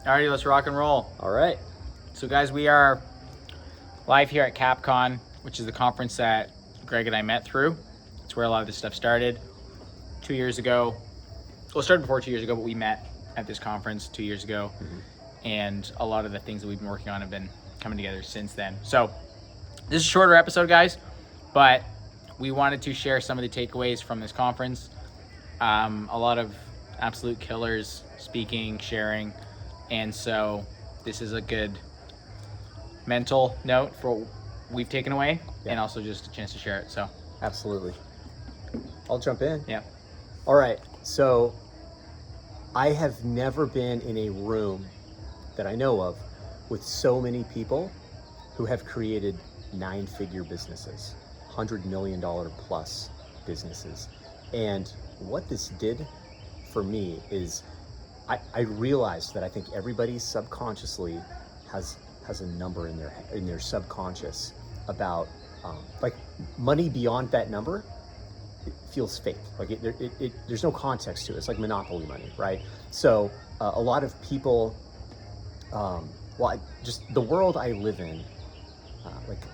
Alrighty, let's rock and roll. All right. So guys, we are live here at CapCon, which is the conference that Greg and I met through. It's where a lot of this stuff started 2 years ago. Well, it started before 2 years ago, but we met at this conference 2 years ago. And a lot of the things that we've been working on have been coming together since then. So this is a shorter episode, guys, but we wanted to share some of the takeaways from this conference. A lot of absolute killers speaking, sharing. And so this is a good mental note for what we've taken away, and also just a chance to share it. So Absolutely. I'll jump in. yeah. All right. So I have never been in a room that I know of with so many people who have created 9-figure businesses, $100 million plus businesses. And what this did for me is I realized that I think everybody subconsciously has a number in their subconscious about like money beyond that number. It feels fake. Like there's no context to it. It's like monopoly money, right? So a lot of people, just the world I live in,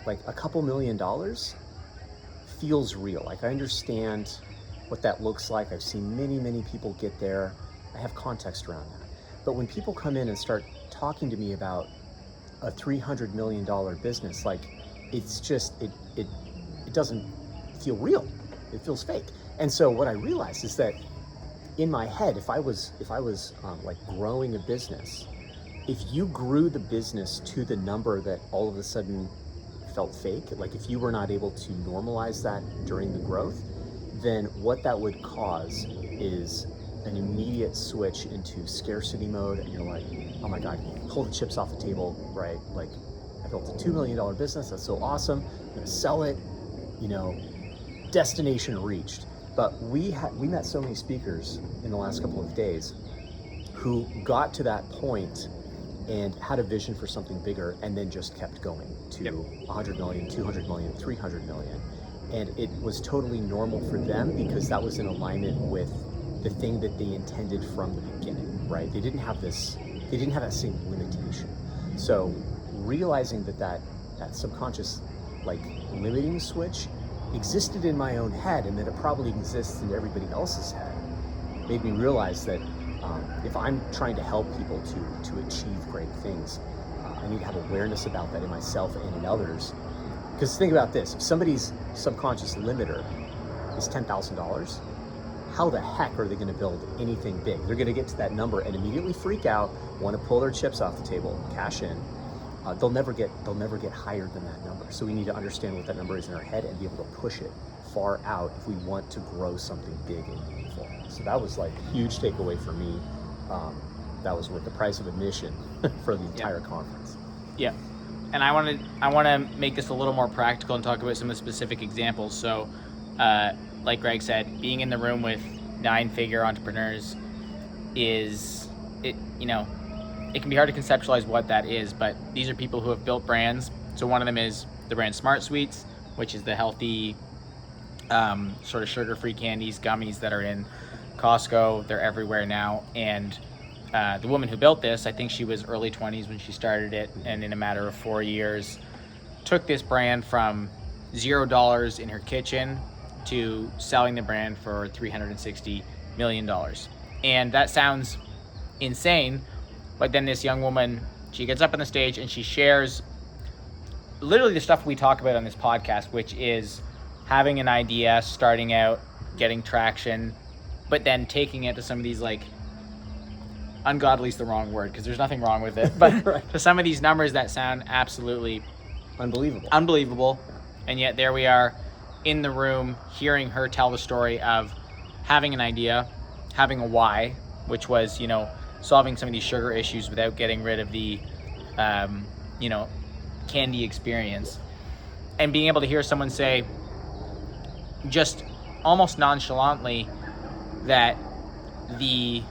like a couple $1 million feels real. Like I understand what that looks like. I've seen many people get there. I have context around that. But when people come in and start talking to me about a $300 million business, like it's just, it doesn't feel real. It feels fake. And so what I realized is that in my head, if I was like growing a business, if you grew the business to the number that all of a sudden felt fake, like if you were not able to normalize that during the growth, then what that would cause is an immediate switch into scarcity mode. And you're like, oh my God, pull the chips off the table, right? Like I built a $2 million business. That's so awesome. I'm gonna sell it, destination reached. But we met so many speakers in the last couple of days who got to that point and had a vision for something bigger and then just kept going to 100 million, 200 million, 300 million. And it was totally normal for them because that was in alignment with the thing that they intended from the beginning, right? They didn't have that same limitation. So realizing that subconscious like limiting switch existed in my own head and that it probably exists in everybody else's head made me realize that if I'm trying to help people to achieve great things, I need to have awareness about that in myself and in others. Because think about this, if somebody's subconscious limiter is $10,000, how the heck are they going to build anything big? They're going to get to that number and immediately freak out, want to pull their chips off the table, cash in. They'll never get higher than that number. So we need to understand what that number is in our head and be able to push it far out if we want to grow something big and meaningful. So that was like a huge takeaway for me. That was worth the price of admission for the entire conference. Yeah. And I want to make this a little more practical and talk about some of the specific examples. So, like Greg said, being in the room with 9-figure entrepreneurs it can be hard to conceptualize what that is, but these are people who have built brands. So one of them is the brand Smart Sweets, which is the healthy sort of sugar-free candies, gummies that are in Costco. They're everywhere now. And the woman who built this, I think she was early 20s when she started it, and in a matter of 4 years took this brand from $0 in her kitchen to selling the brand for $360 million. And that sounds insane, but then this young woman, she gets up on the stage and she shares literally the stuff we talk about on this podcast, which is having an idea, starting out, getting traction, but then taking it to some of these like, ungodly is the wrong word because there's nothing wrong with it, but Right. to some of these numbers that sound absolutely unbelievable. And yet there we are in the room hearing her tell the story of having an idea, having a why, which was, solving some of these sugar issues without getting rid of the, candy experience, and being able to hear someone say just almost nonchalantly that the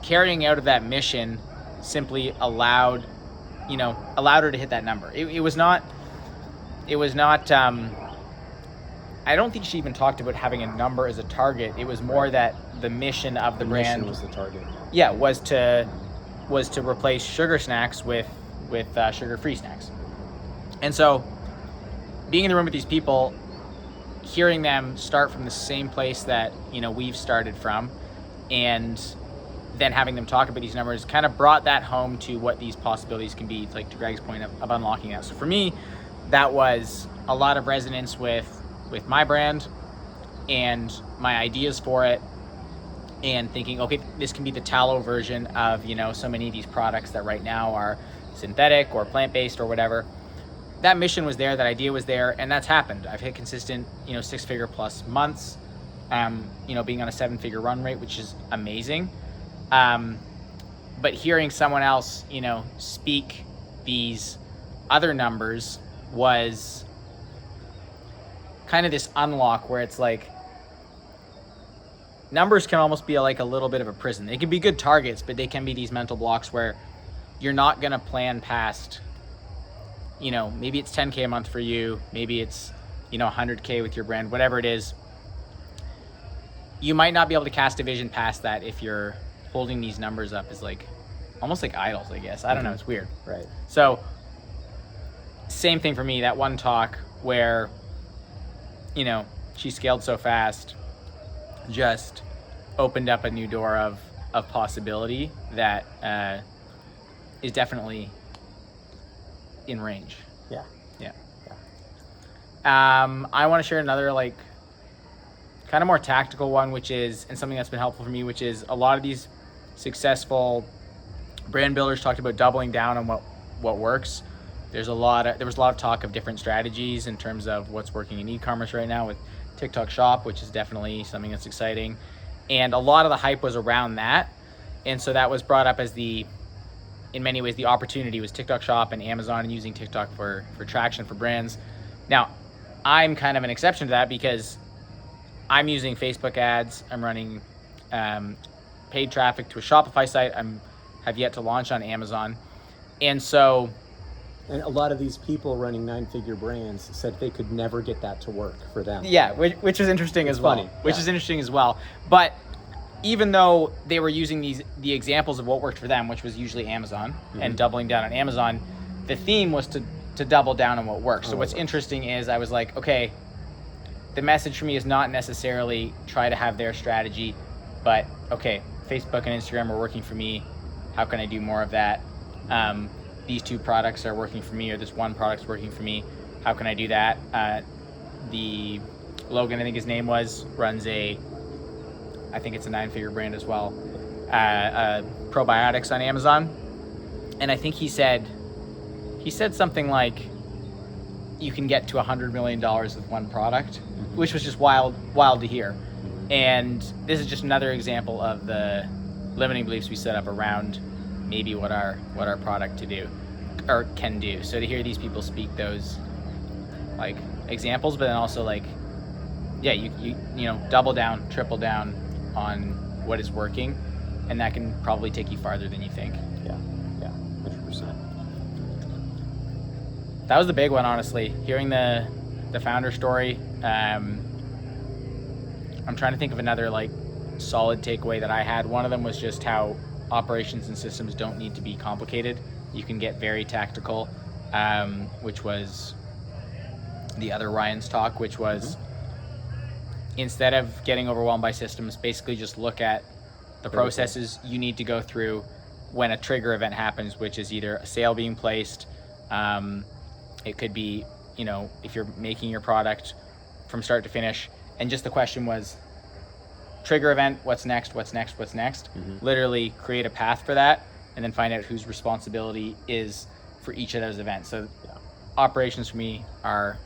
carrying out of that mission simply allowed her to hit that number. It was not I don't think she even talked about having a number as a target. It was more that the mission of the brand was the target. Yeah, was to was to replace sugar snacks with sugar-free snacks. And so being in the room with these people, hearing them start from the same place that, you know, we've started from, and then having them talk about these numbers kind of brought that home to what these possibilities can be, like to Greg's point of unlocking that. So for me, that was a lot of resonance with my brand and my ideas for it, and thinking, okay, this can be the tallow version of, you know, so many of these products that right now are synthetic or plant-based or whatever. That mission was there, that idea was there, and that's happened. I've hit consistent, you know, 6-figure plus months, you know, being on a 7-figure run rate, which is amazing. But hearing someone else, you know, speak these other numbers was kind of this unlock where it's like, numbers can almost be like a little bit of a prison. They can be good targets, but they can be these mental blocks where you're not going to plan past, you know, maybe it's 10K a month for you, maybe it's, you know, 100K with your brand, whatever it is. You might not be able to cast a vision past that if you're holding these numbers up as like, almost like idols, I guess. I don't know, it's weird. Right. So, same thing for me, that one talk where, you know, she scaled so fast, just opened up a new door of possibility that is definitely in range. Yeah. I want to share another like kind of more tactical one, which is, and something that's been helpful for me, which is a lot of these successful brand builders talked about doubling down on what works. There was a lot of talk of different strategies in terms of what's working in e-commerce right now with TikTok Shop, which is definitely something that's exciting. And a lot of the hype was around that. And so that was brought up as in many ways, the opportunity was TikTok Shop and Amazon and using TikTok for traction for brands. Now, I'm kind of an exception to that because I'm using Facebook ads. I'm running paid traffic to a Shopify site. Have yet to launch on Amazon. And so... And a lot of these people running 9-figure brands said they could never get that to work for them. Yeah, which is interesting as well. Funny. Which is interesting as well. But even though they were using the examples of what worked for them, which was usually Amazon, and doubling down on Amazon, the theme was to double down on what works. So what's interesting is I was like, okay, the message for me is not necessarily try to have their strategy, but okay, Facebook and Instagram are working for me. How can I do more of that? These two products are working for me, or this one product's working for me. How can I do that? The Logan, I think his name was, runs I think it's a 9-figure brand as well, probiotics on Amazon. And I think he said something like, you can get to $100 million with one product, which was just wild to hear. And this is just another example of the limiting beliefs we set up around maybe what our product to do or can do. So to hear these people speak those like examples, but then also like, yeah, you know, double down, triple down on what is working, and that can probably take you farther than you think. Yeah, 100%. That was the big one, honestly. Hearing the founder story. I'm trying to think of another like solid takeaway that I had. One of them was just how operations and systems don't need to be complicated. You can get very tactical, which was the other Ryan's talk, which was instead of getting overwhelmed by systems, basically just look at the processes you need to go through when a trigger event happens, which is either a sale being placed. It could be, you know, if you're making your product from start to finish. And just the question was, trigger event, what's next? Literally create a path for that, and then find out whose responsibility is for each of those events. So operations for me are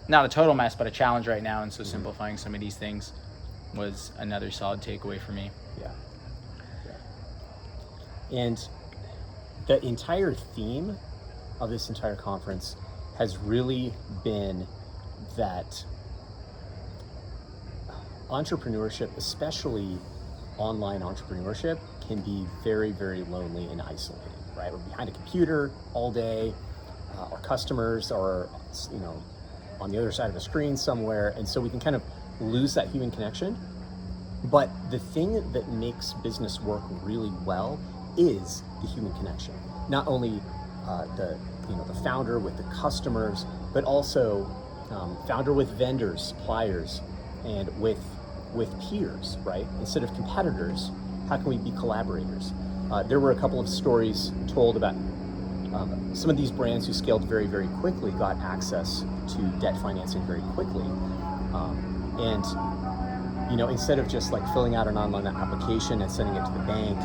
not a total mess, but a challenge right now. And so simplifying some of these things was another solid takeaway for me. Yeah. And the entire theme of this entire conference has really been that entrepreneurship, especially online entrepreneurship, can be very, very lonely and isolating, right? We're behind a computer all day. Our customers are, you know, on the other side of a screen somewhere. And so we can kind of lose that human connection. But the thing that makes business work really well is the human connection. Not only the founder with the customers, but also founder with vendors, suppliers, and with peers, right? Instead of competitors, how can we be collaborators? There were a couple of stories told about some of these brands who scaled very, very quickly, got access to debt financing very quickly. And instead of just like filling out an online application and sending it to the bank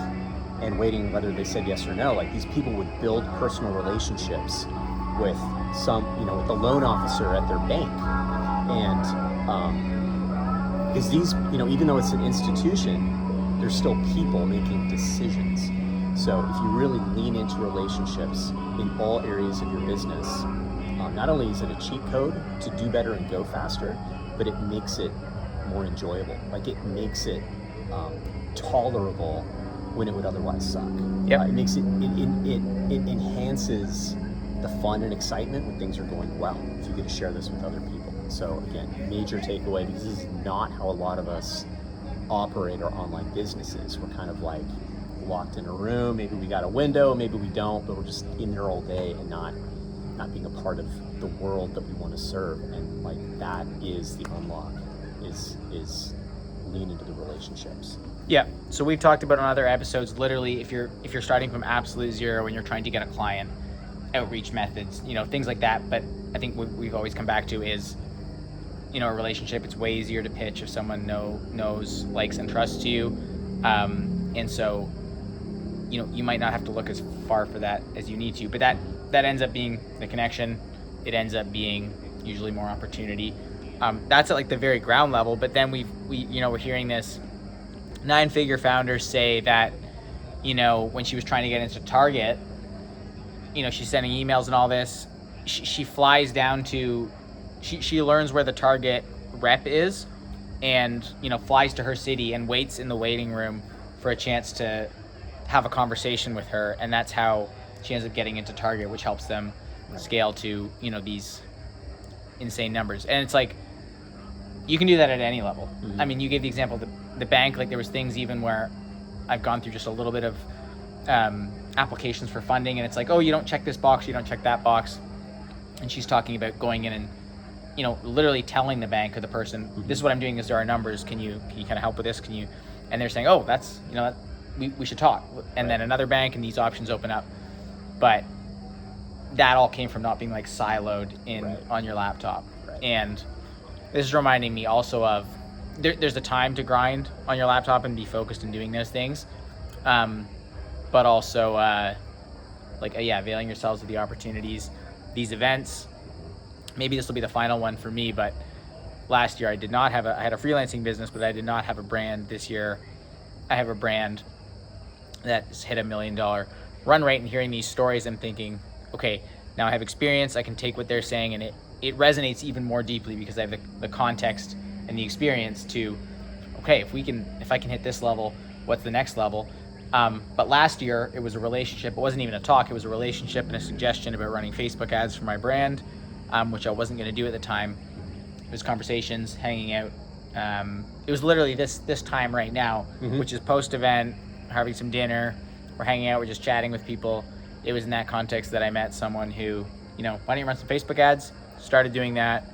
and waiting whether they said yes or no, like these people would build personal relationships with with the loan officer at their bank. And because these, even though it's an institution, there's still people making decisions. So if you really lean into relationships in all areas of your business, not only is it a cheat code to do better and go faster, but it makes it more enjoyable. Like it makes it tolerable when it would otherwise suck. Yep. It makes it enhances the fun and excitement when things are going well, if you get to share this with other people. So again, major takeaway, because this is not how a lot of us operate our online businesses. We're kind of like locked in a room. Maybe we got a window, maybe we don't, but we're just in there all day and not being a part of the world that we want to serve. And like that is the unlock, is lean into the relationships. Yeah. So we've talked about on other episodes, literally if you're starting from absolute zero and you're trying to get a client, outreach methods, things like that. But I think what we've always come back to is, a relationship, it's way easier to pitch if someone knows, likes, and trusts you. And so, you might not have to look as far for that as you need to, but that ends up being the connection. It ends up being usually more opportunity. That's at like the very ground level, but then we're hearing this 9-figure founder say that, when she was trying to get into Target, she's sending emails and all this. She flies down to, she learns where the Target rep is, and flies to her city and waits in the waiting room for a chance to have a conversation with her, and that's how she ends up getting into Target, which helps them scale to these insane numbers. And it's like you can do that at any level. Mm-hmm. I mean, you gave the example of the bank. Like there was things even where I've gone through just a little bit of applications for funding, and it's like, oh, you don't check this box, you don't check that box, and she's talking about going in and literally telling the bank or the person, mm-hmm. This is what I'm doing, these are our numbers, can you kind of help with this, and they're saying, oh, that's we should talk. And then another bank, and these options open up. But that all came from not being like siloed in on your laptop. Right. And this is reminding me also of there's a time to grind on your laptop and be focused in doing those things, but also availing yourselves of the opportunities, these events. Maybe this will be the final one for me, but last year I had a freelancing business, but I did not have a brand. This year I have a brand that's hit $1 million run rate, and hearing these stories, I'm thinking, okay, now I have experience, I can take what they're saying, and it resonates even more deeply because I have the context and the experience to, okay, if I can hit this level, what's the next level? But last year it was a relationship. It wasn't even a talk, it was a relationship and a suggestion about running Facebook ads for my brand, which I wasn't going to do at the time. It was conversations, hanging out. It was literally this time right now, mm-hmm. which is post-event, having some dinner, we're hanging out, we're just chatting with people. It was in that context that I met someone who, why don't you run some Facebook ads? Started doing that,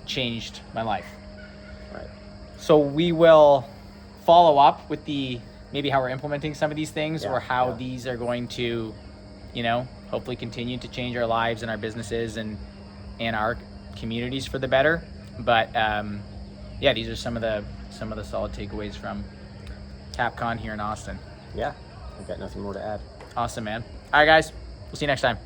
changed my life. Right. So we will follow up with maybe how we're implementing some of these things, or how these are going to, hopefully continue to change our lives and our businesses and our communities for the better. But these are some of the solid takeaways from CapCon here in Austin. Yeah, I've got nothing more to add. Awesome, man. All right, guys, we'll see you next time.